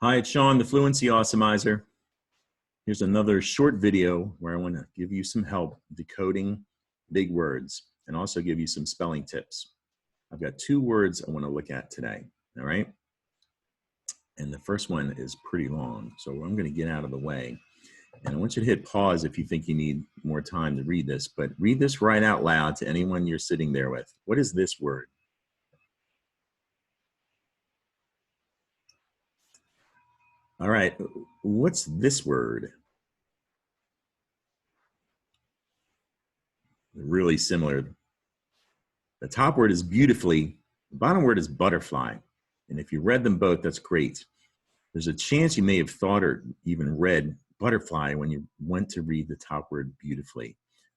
Hi, it's Sean, the Fluency Awesomeizer. Here's another short video where I want to give you some help decoding big words and also give you some spelling tips. I've got two words I want to look at today, all right? And the first one is pretty long, so I'm going to get out of the way. And I want you to hit pause if you think you need more time to read this, but read this right out loud to anyone you're sitting there with. What is this word? All right, what's this word? Really similar. The top word is beautifully, the bottom word is butterfly. And if you read them both, that's great. There's a chance you may have thought or even read butterfly when you went to read the top word beautifully.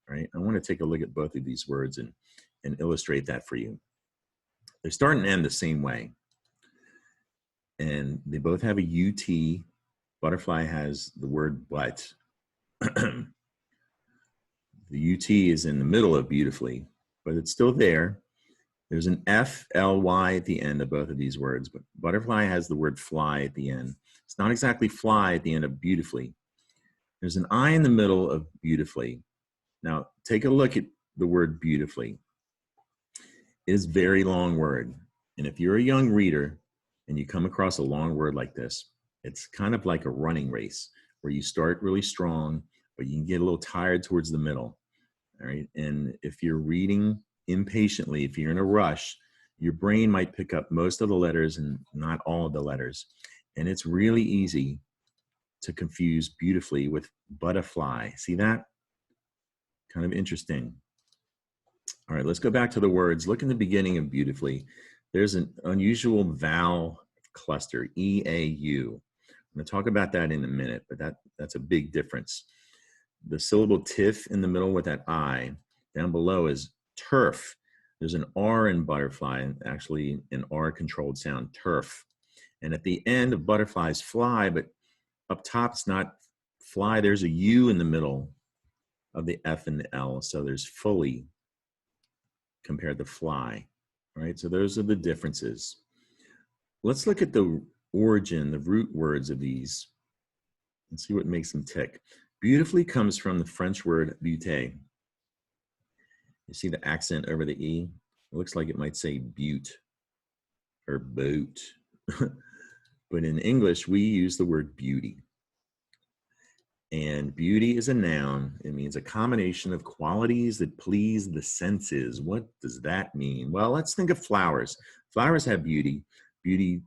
All right, I want to take a look at both of these words and illustrate that for you. They start and end the same way. And they both have a UT. Butterfly has the word but. The UT is in the middle of beautifully, but it's still there. There's an F-L-Y at the end of both of these words, but butterfly has the word fly at the end. It's not exactly fly at the end of beautifully. There's an I in the middle of beautifully. Now, take a look at the word beautifully. It is a very long word. And if you're a young reader and you come across a long word like this, it's kind of like a running race where you start really strong, but you can get a little tired towards the middle. All right. And if you're reading impatiently, if you're in a rush, your brain might pick up most of the letters and not all of the letters. And it's really easy to confuse beautifully with butterfly. See that? Kind of interesting. All right, let's go back to the words. Look in the beginning of beautifully. There's an unusual vowel cluster, E-A-U. I'm going to talk about that in a minute, but that's a big difference. The syllable tiff in the middle with that I. Down below is turf. There's an R in butterfly, actually an R-controlled sound, turf. And at the end of butterfly is fly, but up top it's not fly. There's a U in the middle of the F and the L, so there's fully compared to fly. All right, so those are the differences. Let's look at the origin, the root words of these, and see what makes them tick. Beautifully comes from the French word beauté. You see the accent over the E? It looks like it might say butte or boot. But in English, we use the word beauty. And beauty is a noun. It means a combination of qualities that please the senses. What does that mean? Well, let's think of flowers. Flowers have beauty. Beauty,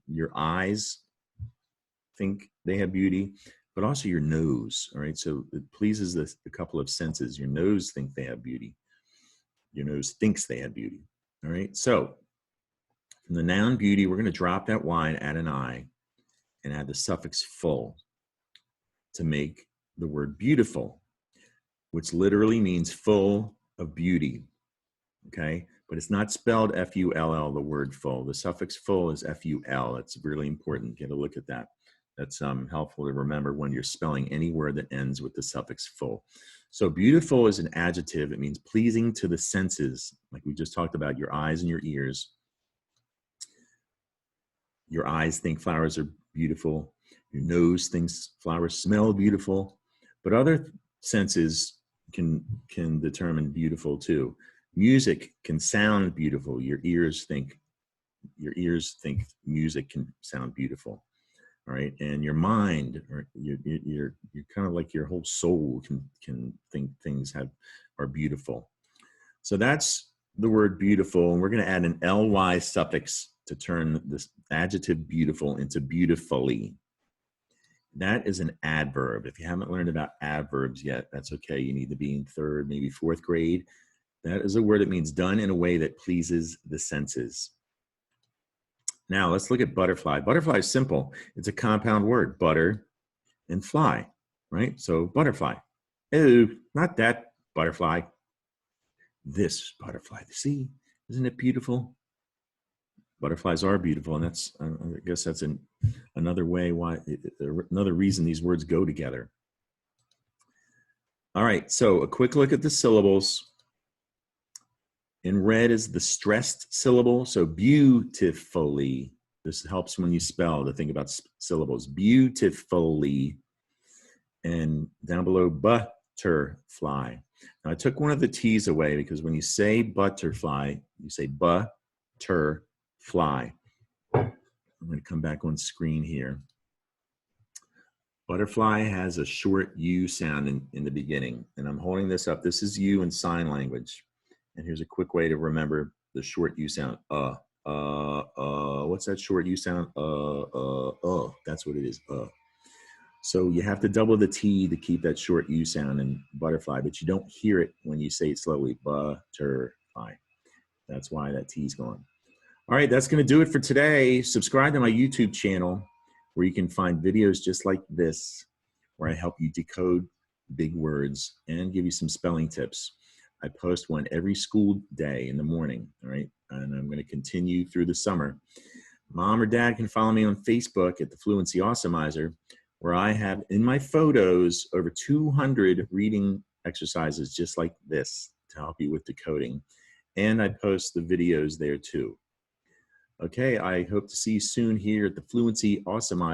your eyes think they have beauty, but also your nose, all right? So it pleases a couple of senses. Your nose thinks they have beauty. Your nose thinks they have beauty, all right? So from the noun beauty, we're going to drop that Y and add an I and add the suffix full to make the word beautiful, which literally means full of beauty, okay? But it's not spelled F-U-L-L, the word full. The suffix full is F-U-L. It's really important. Get a look at that. That's helpful to remember when you're spelling any word that ends with the suffix full. So beautiful is an adjective. It means pleasing to the senses, like we just talked about, your eyes and your ears. Your eyes think flowers are beautiful. Your nose thinks flowers smell beautiful. But other senses can determine beautiful too. Music can sound beautiful. Your ears think music can sound beautiful. All right, and your mind, or you're kind of like your whole soul can think things are beautiful. So that's the word beautiful, and we're going to add an ly suffix to turn this adjective beautiful into beautifully. That is an adverb. If you haven't learned about adverbs yet, that's okay. You need to be in third, maybe fourth grade. That is a word that means done in a way that pleases the senses. Now let's look at butterfly. Butterfly is simple. It's a compound word, butter and fly, right? So butterfly. Oh, not that butterfly. This butterfly. See, isn't it beautiful? Butterflies are beautiful, and that's, I guess that's another way why, another reason these words go together. All right, so a quick look at the syllables. In red is the stressed syllable, so beautifully. This helps when you spell to think about syllables. Beautifully. And down below, butterfly. Now, I took one of the T's away because when you say butterfly, you say butterfly. I'm going to come back on screen here. Butterfly has a short U sound in the beginning, and I'm holding this up. This is U in sign language. And here's a quick way to remember the short U sound. What's that short U sound? That's what it is. So you have to double the T to keep that short U sound in butterfly, but you don't hear it when you say it slowly. Butterfly. That's why that T's gone. All right, that's going to do it for today. Subscribe to my YouTube channel where you can find videos just like this, where I help you decode big words and give you some spelling tips. I post one every school day in the morning, all right? And I'm going to continue through the summer. Mom or dad can follow me on Facebook at the Fluency Awesomizer, where I have in my photos over 200 reading exercises just like this to help you with decoding. And I post the videos there too. Okay, I hope to see you soon here at the Fluency Awesomizer.